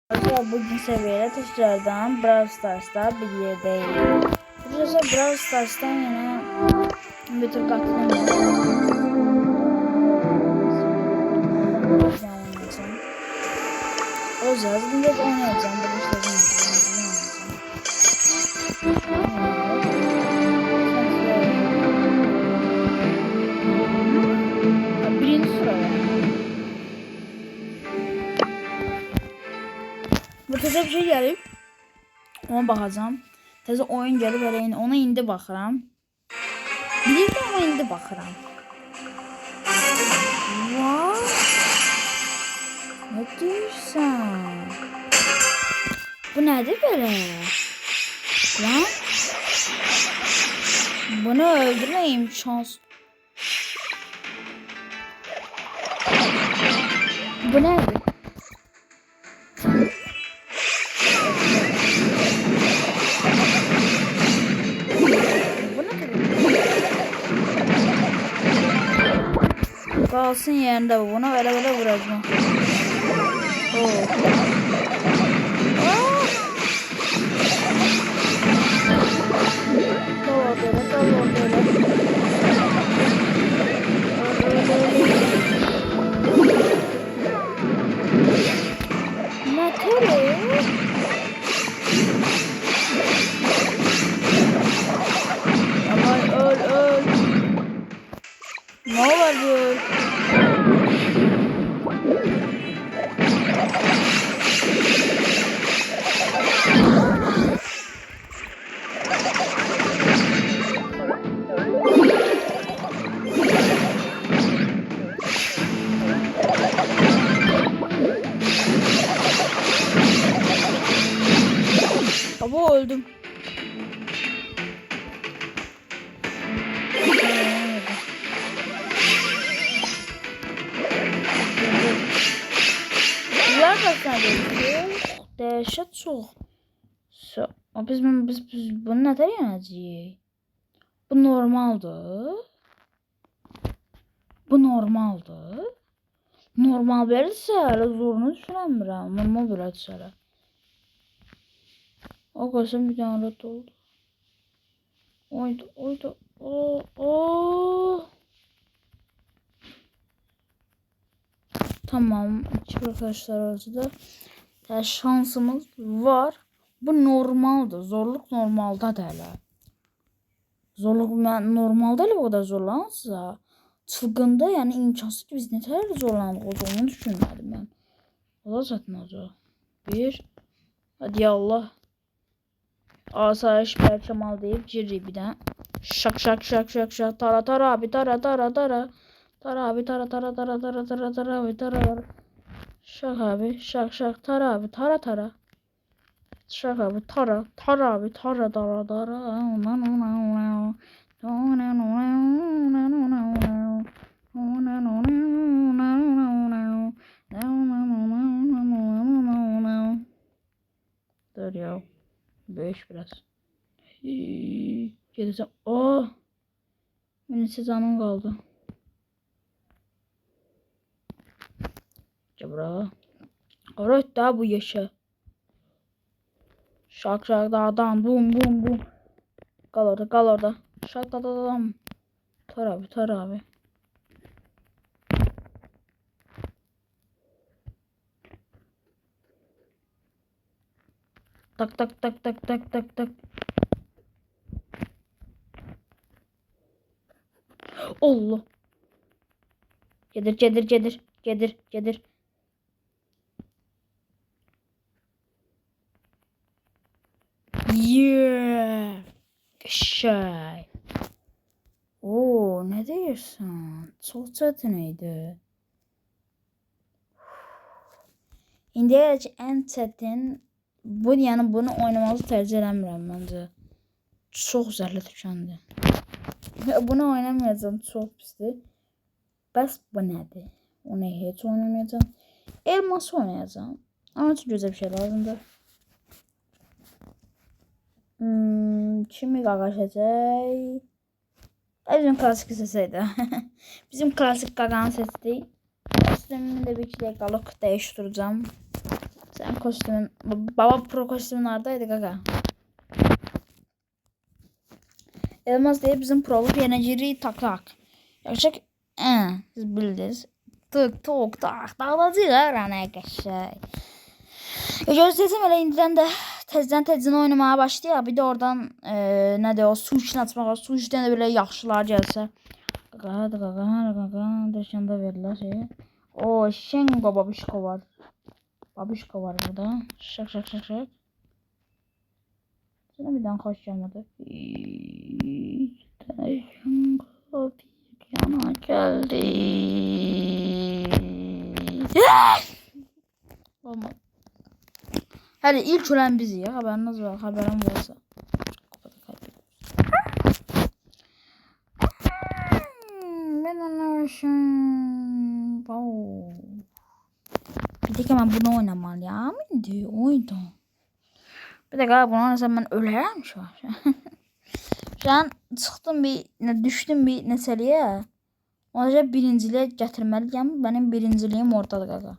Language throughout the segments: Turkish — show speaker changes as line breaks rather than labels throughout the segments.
Arkadaşlar bugün seviyeyle tekrardan Brawl Stars'ta bir yerdeyim. Arkadaşlar Brawl Stars'tan yine bir tür katılım olacağız. Bugün de oynayacağım. Birinci sıraya. Bu tezə bir şey gəlib. Ona baxacağım. Təzə oyun gəlib elə ona indi baxıram. Bilirəm amma indi baxıram. Vay! Nə deyirsən? Bu nədir belə? Lan? Bunu öldürmə imkansız. Bu nədir? Kalsın yerinde bu. Buna böyle vuracağım. Oo. Kal orada. Aman öl. Ne var bu? Abo öldüm. Güzel kaçtan geçiyor. Dehşet çok. Biz bunu ne kadar yeneceğiz? Bu normaldir. Normal verirse zorunu düşünemiyorum. Normal verirse. O koşun bir tane rat oldu. Oydu. Tamam. Arkadaşlar orada da şansımız var. Bu normaldir. Zorluk normalda değil. Zorluk normalde değil, o kadar zorlanırsa. Çılgında yani imkansız ki biz ne kadar zorlandık olduğunu düşünmedim ben. O da zaten o. Bir. Hadi ya Allah. Asayiş Berkemal deyip giriyor bir de. Şak. Tara abi tara. Tara abi tara. Şak abi şak tara abi tara. Şak abi tara abi tara. Dur ya. 5 biraz. Geleceğim. Oh. Benim canım kaldı. Cabra. Evet daha bu yaşa. Şak dağdan bum. Kal orada. Şak dağdan. Tar abi. Tak. Allah. Gedir. Yeah. Şey. Oo, ne diyorsun? Çok çetiniydi. İndiyə en çetin bu, yani bunu oynamağı tercih edemiyorum bence. Çok zərli tükendi. Bunu oynamayacağım, çok pisdir. Bəs bu nədir? Onu hiç oynamayacağım. Elması oynayacağım. Ama çok güzel bir şey lazımdır. Kimi qaqaşacaq? Bizim klasik sesiydi. Bizim klasik qaganı seçdik. Üstümün de bir 2 dəqiqəlik dəyişdirəcəm. Sən kostümün. Baba pro kostümün haradaydı qaqa? Elmas deyib bizim proluk yenəcərik tak. Yaxşı siz bildiniz. Tık tok tak dağılacaq rana qəşəng. Gözləyəcəm elə indidən də tezdən oynamaya başlayaq. Bir də oradan nədir o su üçün açmaq var. Su üçün də belə yaxşılar gəlsə. Qaqa. Dəşəndə verirlər şeyi. O Şengo babişko var. Babişko var burada. Şak. Sana bir daha hoş gelmedi. Şengo bir yana geldi. Olmaz. Hadi ilk ölen bizi ya. Haberiniz var. Haberim varsa. Ben anlaşım. Bir tek hemen bunu oynamalıyım. İndi oydu. Bir de galiba bunu oynasam ben ölerim şu an. Şu an çıxdım düşdüm bir nəsəliyə. Onca birinciliyə gətirməliyəm. Benim birinciliyim ortadır qaqa.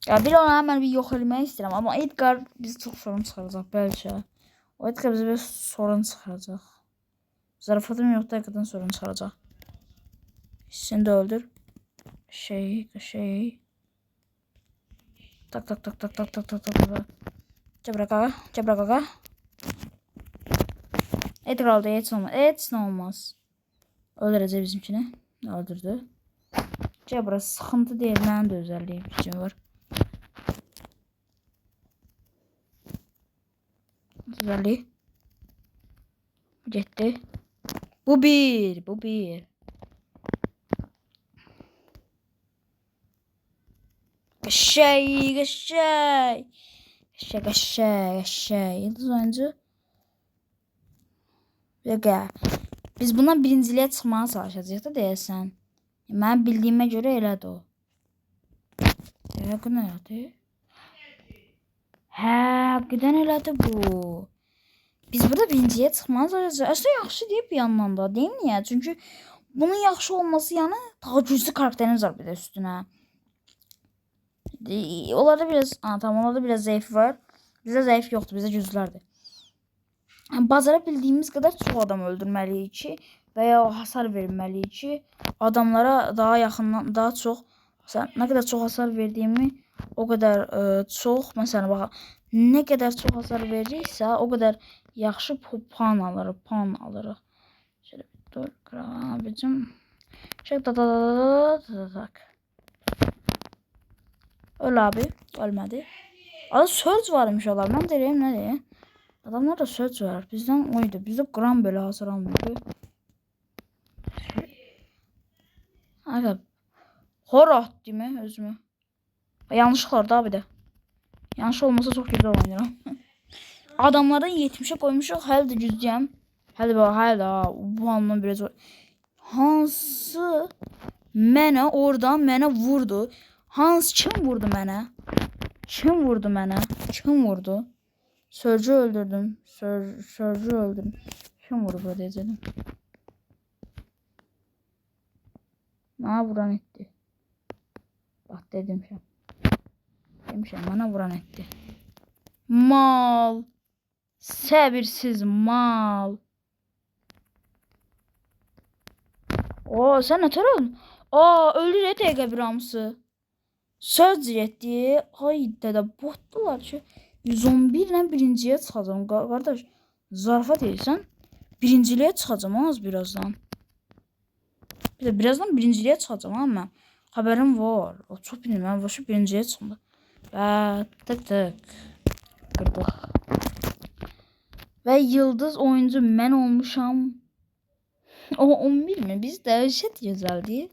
Ya bir ona hemen bir yok etmək istəyirəm. Amma Edgar bizi çok sorun çıxaracaq bəlkə. O Edgar bizi bir sorun çıxaracaq. Zarafatım yoxdur, Edgar'dan sorun çıxaracaq. Seni de öldür. Şey. Tak. Cebra qaqa. Edgar aldı, heç nə olmaz. Öldürəcək bizimkini. Öldürdü. Cebra sıxıntı deyil, mənim də özəlliyim gücüm var. Özəllik. Getdi. Bu bir. Qəşəng. Yıldız oyuncu. Yox, biz bundan birinciliyə çıxmağa çalışacağıq da deyəsən. Mən bildiyimə görə elədir o. Həqiqən elədir. Həqiqən elədir bu. Biz burada birinciyə çıxmağa çalışacağıq. Əslində yaxşı deyib bir yandan da, deyim niyə? Çünki bunun yaxşı olması yanı daha güclü karakterimiz var bir də üstünə. Onlarda biraz zayıf var. Bizdə zayıf yoxdur, bizdə güclülərdir. Bazara bildiğimiz kadar çok adam öldürməliyik ki veya hasar verməliyik ki adamlara daha yakından daha çok ne kadar çok hasar verdiğimi o kadar çok mesela bak ne kadar çok hasar verirsə o kadar yaxşı puan alırıq. Şöyle bir dur abicim. Şöyle tak. Öl abi, ölmədi. Adı söz varmış onlar. Ben deyim ne diyeyim? Adamlarda söz var. Bizden oydu. Bizde gram böyle hasar almıyordu. Aga. Horror değil mi özümü? Yanlışlıklar da bir de. Yanlış olmasa çok güzel oynarım. Adamların 70'e koymuşuq. Hələ də güzdəyəm. Hələ də bu andan biraz hansı mənə vurdu. Kim vurdu mənə? Kim vurdu? Sörcü öldürdüm. Sörcü öldürdüm. Kim vurdu burada dedim. Bana vuran etti. Bak demişim bana vuran etti. Mal. Səbirsiz mal. O sen ne törün? Öldü de TG bir hamısı. Söz etdi. Haydi de botdular ki 111 ilə birinciyə çıxacağım. Qardaş, zarafat edirsən. Birinciliyə çıxacağım az birazdan. Bir də birazdan birinciliyə çıxacağım ha mən. Xəbərim var. O çox bilmirəm. Mən başa birinciyə çıxdım. Tık. Qırdıq. Və yıldız oyuncu mən olmuşam. O 11 mi? Biz dəhşət gözəldir.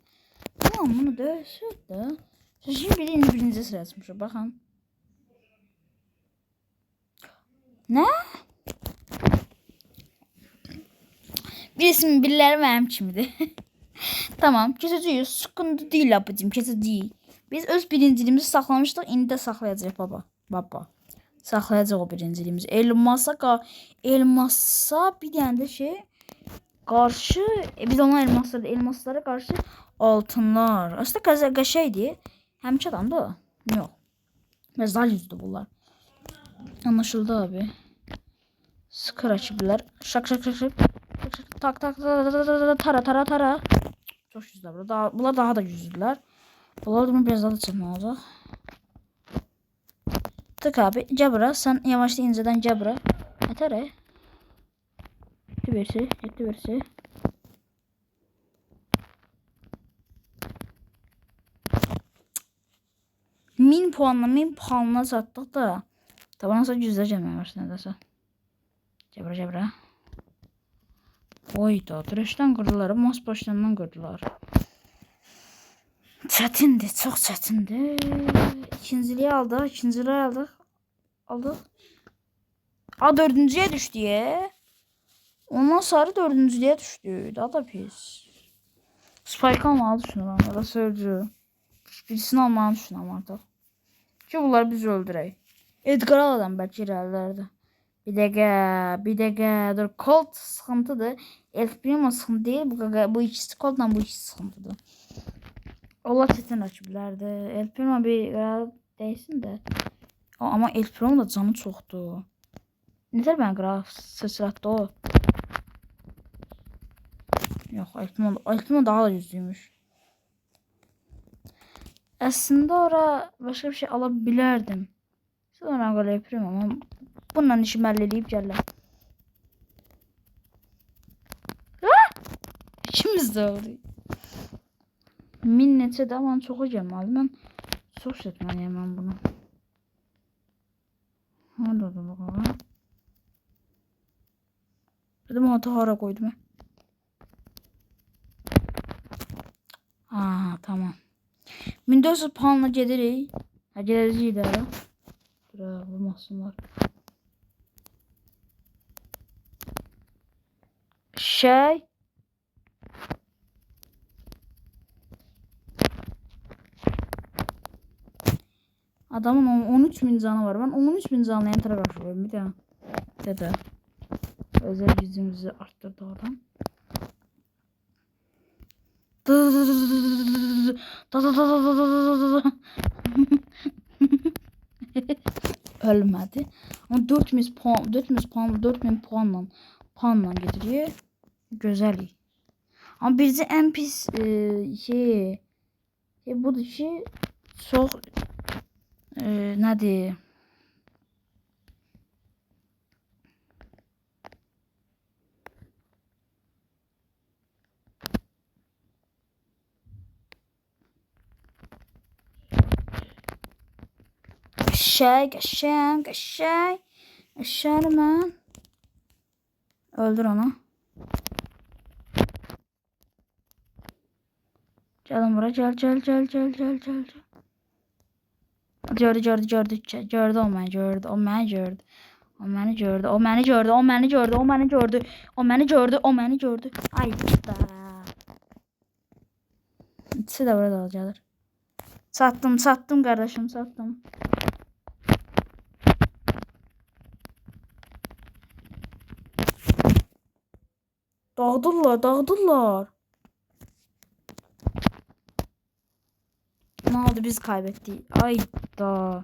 Tamam bunu dəhşət də. Şimdi birinci sıraya çıkmışım. Bakın. Ne? Birisinin birileri benim kimidir. Tamam. Keseceğiz. Sıkıntı değil abicim. Kese değil. Biz öz birinciliğimizi saklamıştık. İndi də saxlayacaq baba. Saxlayacaq o birinciliğimizi. Elmasa bir tane de şey karşı biz ona elmaslara karşı altınlar. Aslında qəşəydi. Həmçə adam da. Yox. Məzal yüzdü bunlar. Anlaşıldı abi. Sıkı rakipler. Şak şak şak şak. Tak tak tara tara tara. Çok güzel. Bunlar daha da güçlüler. Bunlar bunu biraz daha çabuk olacak. Tık abi. Cebra. Sen yavaşla inceden cebra. Yeter. Yetti birisi. Yetti birisi. Min puanla sattık da. Tabi nasıl yüzleyeceğim başına. Cebra cebra. Oy da direşten qırdılar, mas başlarından qırdılar. Çətindi, çox çətindi. İkinciliyi aldıq. A, dördüncüye düşdü ya. Ondan sonra dördüncülüğe düşdü. Daha da pis. Spike almağı düşünürəm. Ya da sözcü. Birisini almağı düşünürəm artıq. Ki bunları biz öldürək. Edgar aladan bəlkə irəlilərdə. Bir dəqiqə. Dur, Colt sıxıntıdır. Elf Primo sıxıntı değil. Bu ikisi Colt'la bu ikisi sıxıntıdır. Allah çetin rakiblərdir. Elf Primo bir değilsin də. Ama Elf Primo da canı çoxdur. Nedir ben qraf sıçratdı o? Yox, Elf Primo daha da yüzlüymüş. Aslında ora başka bir şey alabilirdim. Sonra gol yapıyorum ama bununla işimi halledip geldim. İkimiz de oldu. Minnetse de aman çok hocam aldım. Ben çok setmeliyim ben bunu. Orada da bakalım. Dedim hata hara koydum. Aa tamam. 1400 puanla gelirik. Ha geləcəyik də. Bura vurmasınlar. Şey. Adamın 13.000 canı var. Ben 13.000 canlı enter'a karşılıyorum bir tane. Dede. Özel gücümüzü arttırdı adam. Ölmedi. Ama 4000 puanla getiriyor. Güzel. Ama birisi en pis şey budur ki çok nədir? Qəşəng. Aşağı mən. Öldür onu. Gəlin bura, gəl. Gördü o məni gördü. O məni gördü. Ay da. İkisi de burada olacaktır. Sattım kardeşim, sattım. Dağıdırlar. Ne oldu, biz kaybettik. Ay da.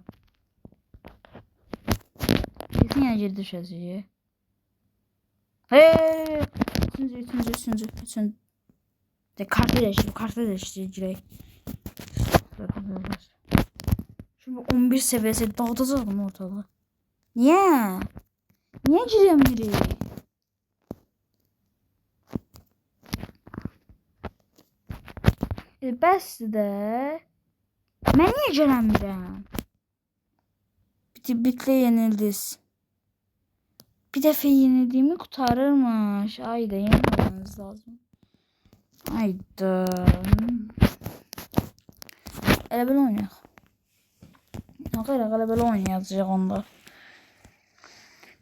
Kesin yine geri düşeceğiz. Hey! Üçüncü. De kartı değiştireceğiz. Şimdi 11 seviyesi dağıtacak mı ortalığı? Niye giriyorum biri? Bəsdir də. Mən niyə gəlmirəm? Bitle yenildiniz. Bir dəfə yenildiğimi kurtarırmış. Ayda yenilmemiz lazım. Ayda. Elə belə oynayaq. Elə belə oynayacaq onda.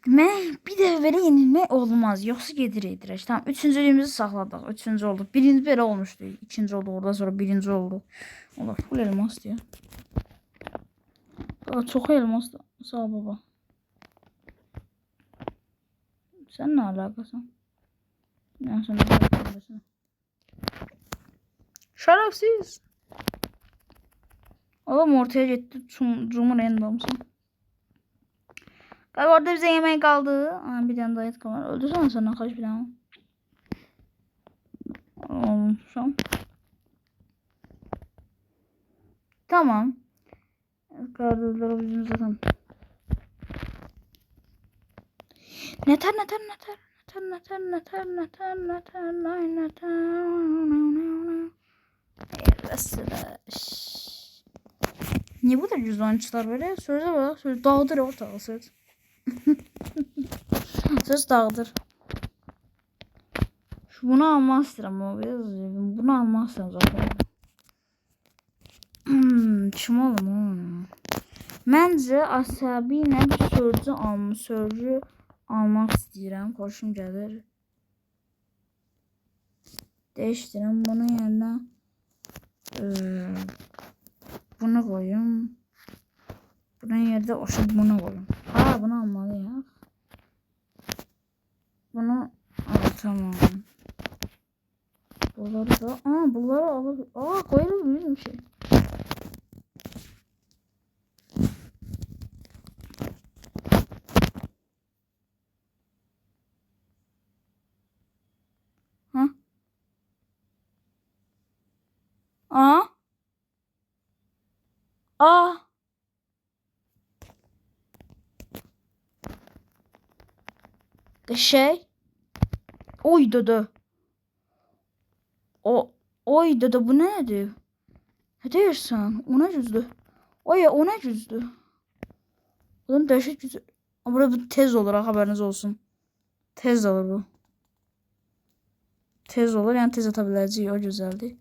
Bir dəfə belə yenilmək olmaz. Yoxsa gedir. Tamam, üçüncülüyümüzü saxladıq. Üçüncü olduq. Birinci belə olmuşdu. İkinci oldu. Oradan sonra birinci oldu. Allah, full elmas diyor. Çok elmas da. Sağ ol baba. Sen ne alakasın? Ben sana alakasın. Şerefsiz. Adam ortaya gitti. Cumhur endamsın. Bak orada bize yemek kaldı. Aa, bir tane daha et kalır. Öldürsene sana kaç bir tane. Olmuşum. Tamam. Kaldırdılar bizim zaten. Neter. Niye bu da cüzdançılar böyle? Söze bak. Söz dağıdır ortalığı söz. Söz dağıdır. Bunu almak istedim ama biraz. Bunu almak istedim zaten. Kim oğlum? Məncə asabi ilə sözcü almaq istəyirəm. Xoşum gəlir. Değiştirəm. Bunun yerine bunu koyayım. Bunun yerine bunu koyayım. Ha, bunu almalıyım. Bunu tamam. Bunları da bunları alır. Koyalım bir şey. Şey. Oy dede. Oy dede bu neydi? Ne diyorsun? O ne cüzdü? Oy o ne cüzdü? Bunun dehşet cüzdü. Ama bu tez olur, haberiniz olsun. Tez olur bu. Tez olur, yani tez atabileceği o güzeldi.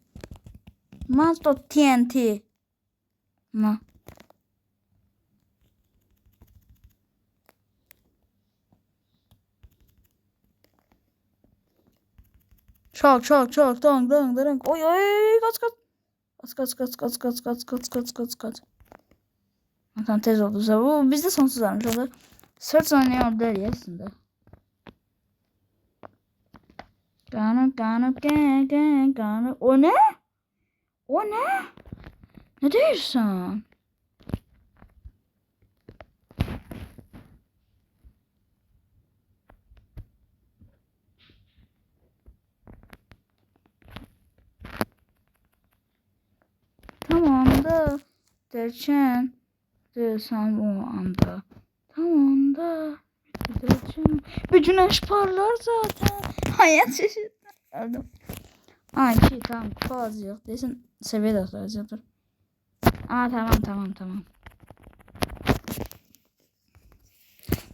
Masto TNT. Ma. Çok. Dang. Oy kaç. Tamam tez oldu. Bu bizde sonsuz varmış oldu. Search oynuyor değil aslında. Gano. O ne? Ne diyorsun? Tamam da derken desem o anda. Tamam da derken bir güneş parlar zaten. Hayat şaşırdı. Öldüm. Ki tamam kupa yok. Desin seviye de atacağız. Dur. Tamam.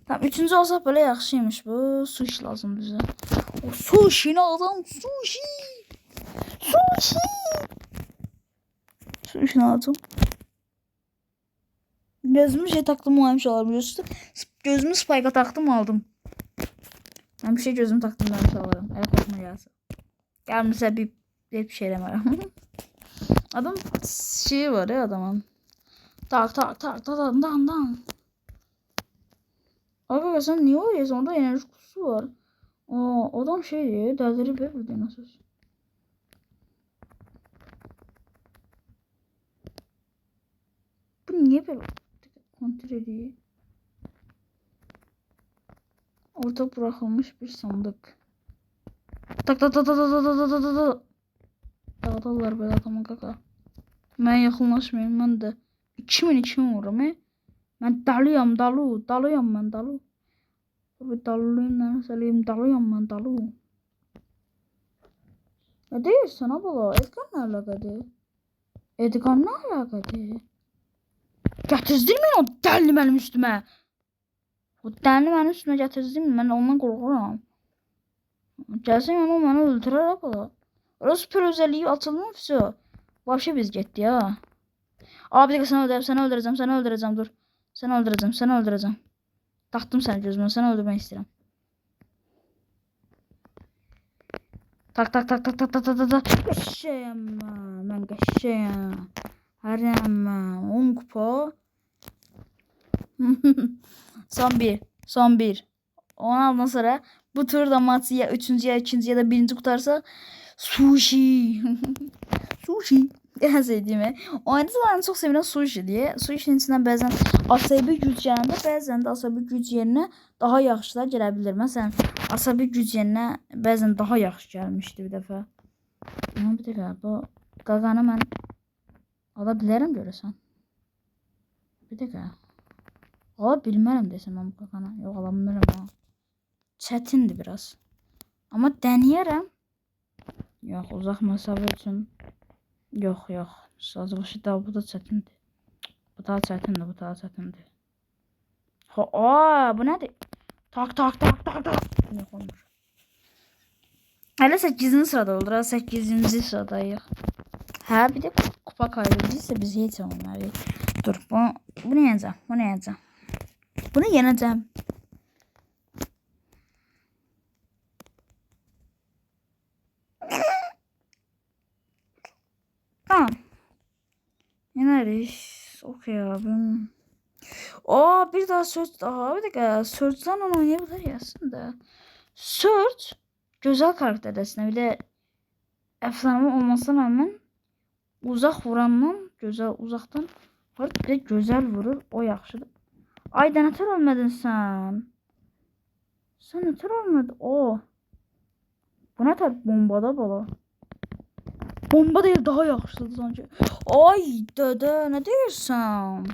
Tamam üçüncü olsa böyle yaxşıymış bu. Sushi lazım bize. O sushi lazım. Sushi lazım. Gözümü taktım olmuş olabilir. Gözümü spike'a taktım aldım. Ben bir şey gözümü taktım demiş alırım. Evet korkma gelsin. Gelmişse bir şey demem. Adam şey var ya adamın. Tak. Dan. Abi sen niye öylesin? Onda enerji kutusu var. Adam şey diyor. Derleri böyle nasıl? Bu niye böyle kontrol ediyor? Orta bırakılmış bir sandık. Tak. Dağdalar böyle adamın kaka. Ben yakınlaşmayayım. Ben de 2000 vururum. Ben dalıyam ben dalı. Bir dalıyım lan söyleyeyim dalıyam ben dalı. Ne diyorsun abla? Edgar ne alakadı? Edgar ne alakadı? Getirdirmeyin o dəlini benim üstüme. O dəlini benim üstüme getirdirmeyin. Ben ondan korkuram. Gelsin yani o beni öldürür abla. Orası süper özelliği atılmış ya. Vahşi biz gitti ya. Abi de seni öldüreceğim dur. Seni öldüreceğim. Taktım seni gözüme, seni öldürmek istedim. Tak. Geçeyim ben geçeyim. Hemen 10 kupa. Son bir. Ondan sonra bu turda maçı ya 3. ya 2. ya da 1. kurtarsa sushi. En sevdiğimi. Oyunda da en çok sevilen sushi diye. Sushi'nin içindən bəzən asabi güc gələndə, bəzən də asabi güc yerinə daha yaxşılar gələ bilir. Məsələn, asabi güc yerinə bəzən daha yaxşı gəlmişdi bir dəfə. Amma bir dəqiqə, bu qaqanı mən ala bilərəm görəsən. Bir dəqiqə. Ala bilmərəm desəm mən bu qaqanı. Yox, ala bilmərəm ha. Çətindir biraz. Amma denəyərəm. Yox, uzaq məsafə üçün. Yox. Sazbaşı da bu da çətindir. Bu daha çətindir, bu daha çətindir. Bu nədir? Tak. Yox, olmur. Hələ 8-ci sırada olur. 8-ci sıradayıq. Hə, bir də kupa kaybedilirsə biz heç olmalıyıq. Dur, bunu yenəcəm. Bunu yenəcəm. Tamam. Yeneriz. Okey abim. Bir daha Search daha. Bir dakika. Search'dan onu oynayabilir ya aslında. Search güzel karakter aslında. Bir de efsane olmasına rağmen uzak vurandan güzel uzaktan var. Bir de güzel vurur. O yaxşıdır. Ay denetör ölmedin sen. Sen nətər ölmedin? Bu ne tabi bombada bala. Bomba değil daha yaxşıdır sanki. Ay dede ne deyirsən?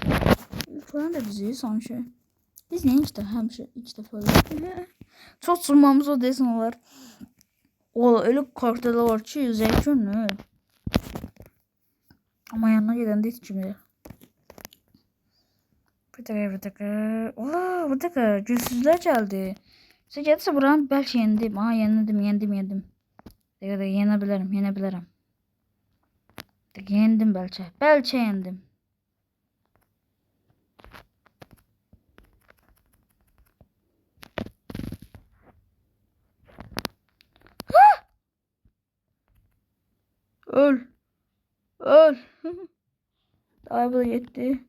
Falan da bizi sanki. Biz niye həmişə ilk dəfə öyle. Çok sırmamız o desin olar. Öyle karakterler var ki zevkünlü. Ama yanına gelen de hiç kimi. Bir dakika. Bir dakika. Gülsüzler geldi. Sen gelirse buranın belki yendim. Yendim. Yenebilirim. Yendim belki. Belki yendim. Öl. Daha bu da yetti.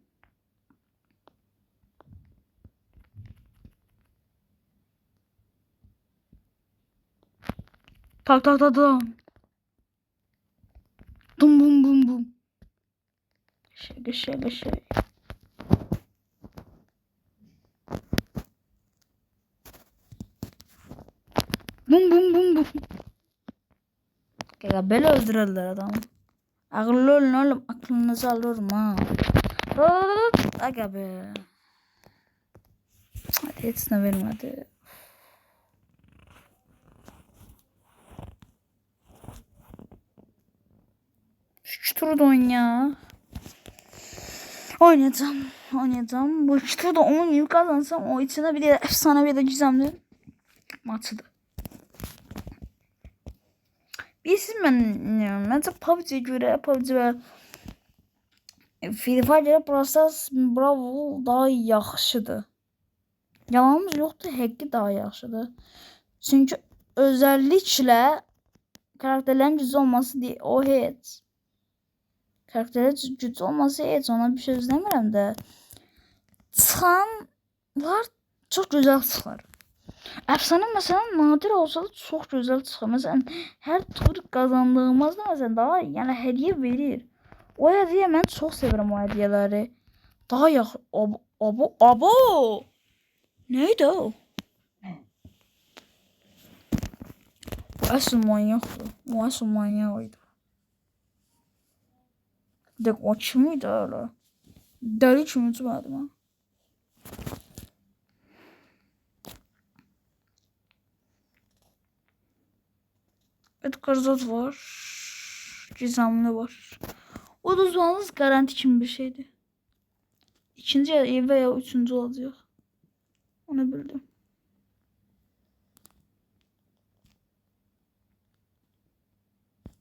Tak. Dum bum. Şey. Bum. Ya böyle öldürürler adamı. Akıllı olun oğlum. Aklınızı alırım ha. Aga be. Hiç ne vermedi. Şu turu da oyna. Oynayacağım. Bu iki turda 10 yıl kazansam o içine bir de efsane bir de gizemli maçıdır. Məncə PUBG-yə görə, PUBG və Free Fire görə Brawl Bravo daha yaxşıdır. Yalanımız yoxdur, həqiqi daha yaxşıdır. Çünki özəlliklə karakterlərin gücü olması deyil, o heç. Karakterlərin gücü olması heç, ona bir şey izləmirəm də. Çıxanlar çox gözəl çıxar. Efsane mesela nadir olsa da çok güzel çıkıyor. Mesela her tur kazandığımızda mesela daha yani hediye verir. O hediye ben çok severim o hediyeleri. Daha yakın. Abo. Neydi o? Asıl manyaktı. O asıl manyağıydı. De o kimiydi öyle? Deli kimi çıkmadım ha. Edgarzot var. Gizemli var. O da uzmanınız garanti kimi bir şeydi. İkinci veya üçüncü olacak. Onu bildim.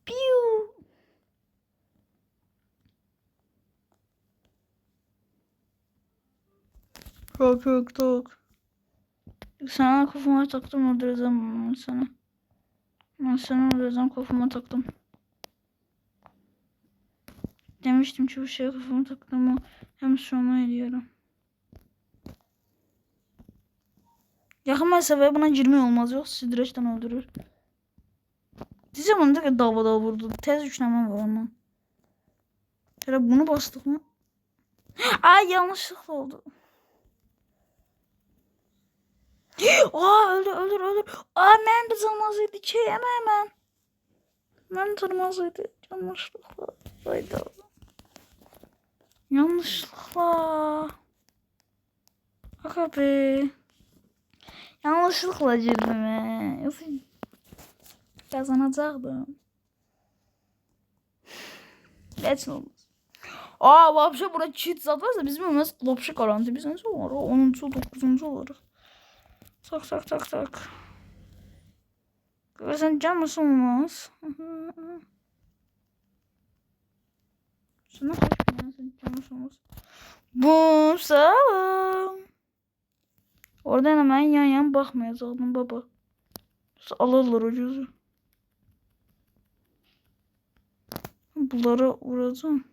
Piu. Tak. Sana kafama taktım öldüreceğim sana. Ben sana öldüreceğim kafama taktım. Demiştim ki bu şeye kafama taktım ama hem sonra ediyorum. Yakın mesafeye buna girme olmaz yok. Sidreçten öldürür. Diyeceğim onu da ki dava vurdu. Tez üçlemem var ondan. Şöyle bunu bastık mı? Ay yanlışlıkla oldu. Aa öldür. Aa ben de zalmazıydı ki hemen. Ben tırmazıydı. Yanlışlıkla. Hayda. Yanlışlıkla. Aga be. Yanlışlıkla girdim he. Yoksa kazanacaktım. Geç olmaz. Aa вообще burada cheat zat varsa bizim olmaz. Вообще garanti biz nasıl olur? 10. 9. olur. Tak. Sen can mısın olmaz? Sana kaç bin sen can mısın olmaz? Bu sağlam. Oradan hemen yan bakmayacaktım baba. Alırlar ucuzu. Bunlara vuracağım.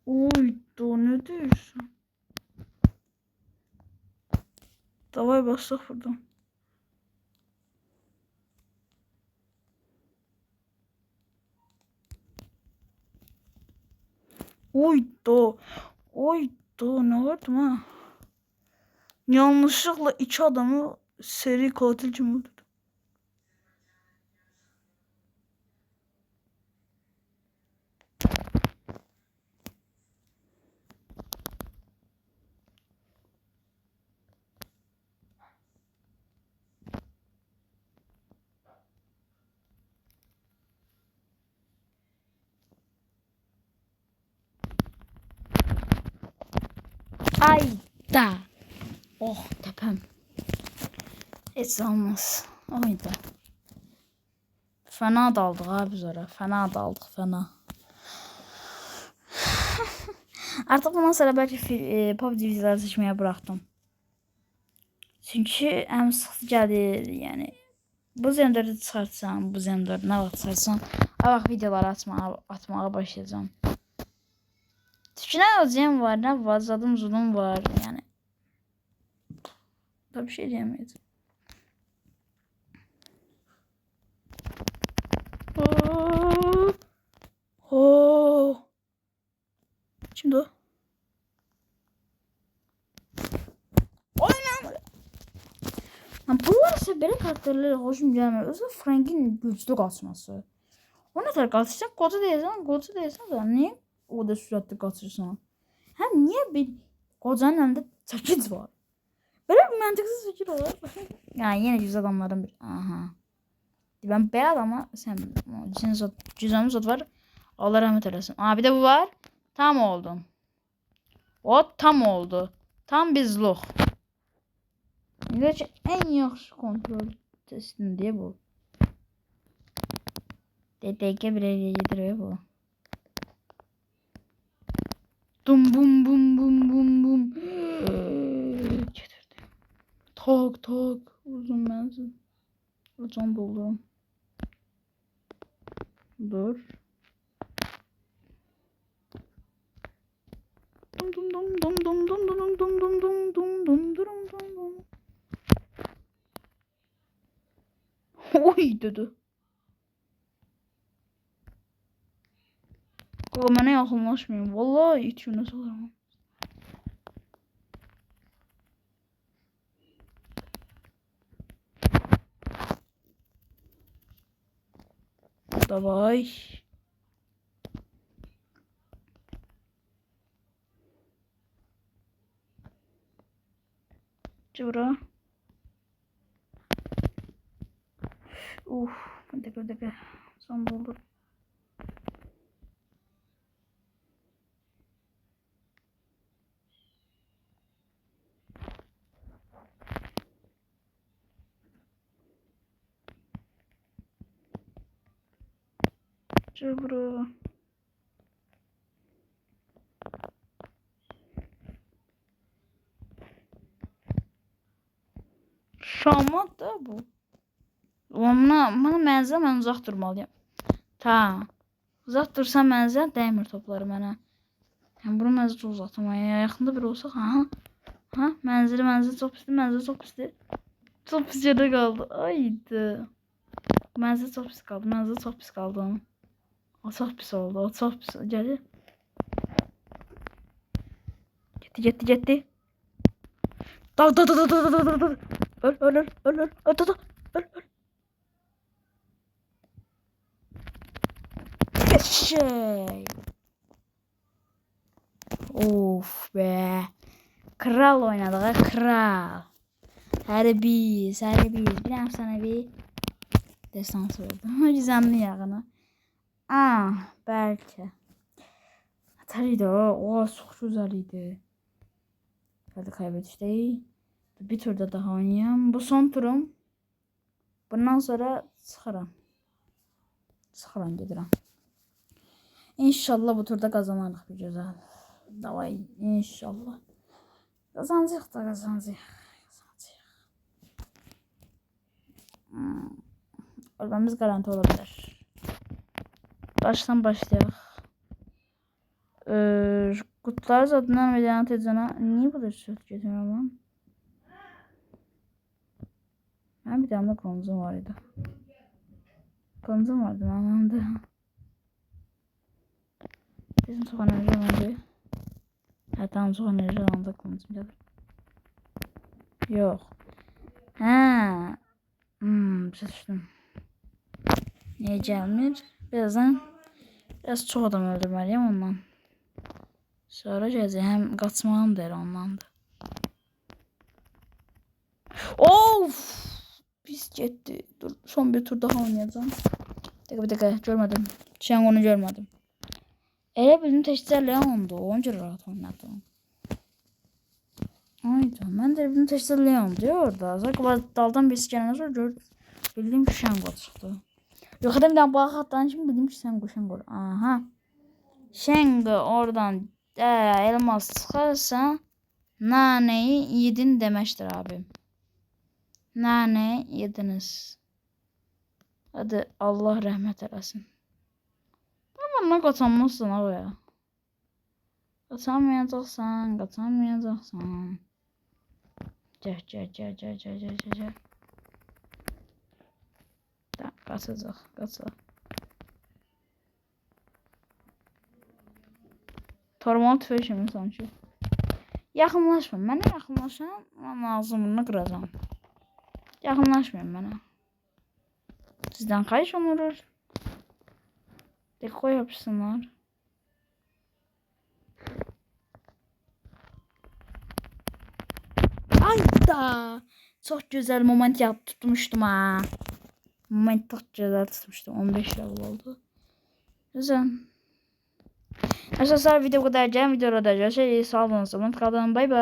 Oy da ne diyorsun? Davay başla buradan. Oy da. Oy da ne vardı ha? Yanlışlıkla iki adamı seri katil gibi öldürdüm. Ay da. Oh tepem. Hiç olmaz. Oydu. Fena daldık abi zora. Fena daldık fena. Artık bundan sonra belki PUBG videoları seçmeye bıraktım. Çünkü hem sıkıntı geldi yani. Bu zemdörü çıkartsam, bu zemdörü ne vaxt çıkartsam, bak videolar atmağa başlayacağım. Çünkü ne alacağım var, ne var, zadım zulum var yani. Da bir şey diyemeyiz. Şimdi o. Bunlar ise belə karakterlərə xoşum gəlmir. Özü Frank'in güclü qaçması. O ne kadar qaçırsan, qoca deyəsən da niyə o da sürətli qaçırsan? Həm niyə bir qocanın əlində çəkic var? Belə bir məntiqsiz fikir olar. Yani yine güzel adamların bir. Aha. Ben beyaz ama sen cüzdanımız var. Allah rahmet eylesin. Aa bir de bu var. Tam oldum. O tam oldu. Tam bizluq. Gerçi en yaxşı kontrol testinde bu. DTK bir ele getiriyor bu. Dum bum bum bum bum bum. Getirdi. Tak uzun menzil. Uzun buldum. Dur. Dum dum dum dum dum dum dum dum dum dum dum dum dum dum. Oy dedi. Bana yakınlaşmayın. Vallahi itiyor nasıl olur? Давай. Cıvra. Bir dakika. Son buldu. Cıvra. olmadı da bu. Bana mənzil, mən uzaq durmalıyam. Ta. Uzaq dursam mənzil dəymir topları mənə. Yəni bunu mənzil uzatım. Yaxında bir olsaq, ha, mənzil çox pisdir, mənzil çox pisdir. Çox pis yerdə qaldı. Aydı. Mənzil çox pis qaldı, mənzil çox pis qaldı. O çox pis oldu, o çox pis. Gəlir. Getdi. Dur. Öl. Öl. Şey. Of be. Kral oynadık ha, kral. Her biz. Bir efsanevi destansı oldu. Gizemli yağını. Belki. Atarıydı o. Çok güzel idi. Hadi kaybetiştik. Bir turda daha oynayayım. Bu son turum. Bundan sonra çıxıram. Gedirəm. İnşallah bu turda kazanırıq bir güzel. Davay inşallah. Kazanacaq. Ölməmiz garanti olabilir. Baştan başlayaq. Kutular zadından videonun tezana. Niye bu da süt getiriyorum lan? Ben bir tane konumuzum vardı. Konumuzum vardı anlamda. Bizim çok enerji alandı. Tamam çok enerji alandı konumuzum geldi. Yok. Şaşırdım. Niye gelmir? Biraz çok adam öldürmeliyim ondan. Sonra gələcək. Həm qaçmağım da elə ondandır. Of! Pis getdi. Dur, son bir tur daha oynayacağım. Bir dakika. Görmedim. Şengon'u görmedim. Elə bildim təkcə Leon'du. Onun görə rahat oynadım. Ayda. Mən də bildim təkcə Leon'du orada. Sonra daldan birisi gələn sonra gördüm. Bildim ki Şengon çıxdı. Yox edəm bir bax hatdan şimdi bildim ki Şengon. Aha. Şengon oradan elmas çıxarsa naneyi yedin deməkdir abim. Nane yediniz. Hadi Allah rəhmət eləsin. Ama qaçanmazsın oraya. Qaçamayacaqsan. Gəl. Qaçacaq. Tormal tüfeği şimdi sanki. Yaxınlaşma. Mənə yaxınlaşan mən ağzımını qıracağım. Yaxınlaşmayın mənə. Sizdən xahiş olunur. Deko yapsınlar. Ayda. Çok güzel moment tutmuştum ha. Moment çok güzel tutmuştum. 15 yıl oldu. Güzel. Arkadaşlar video bu kadar. Videoda görüşürüz. Sağ olun. Bay bay.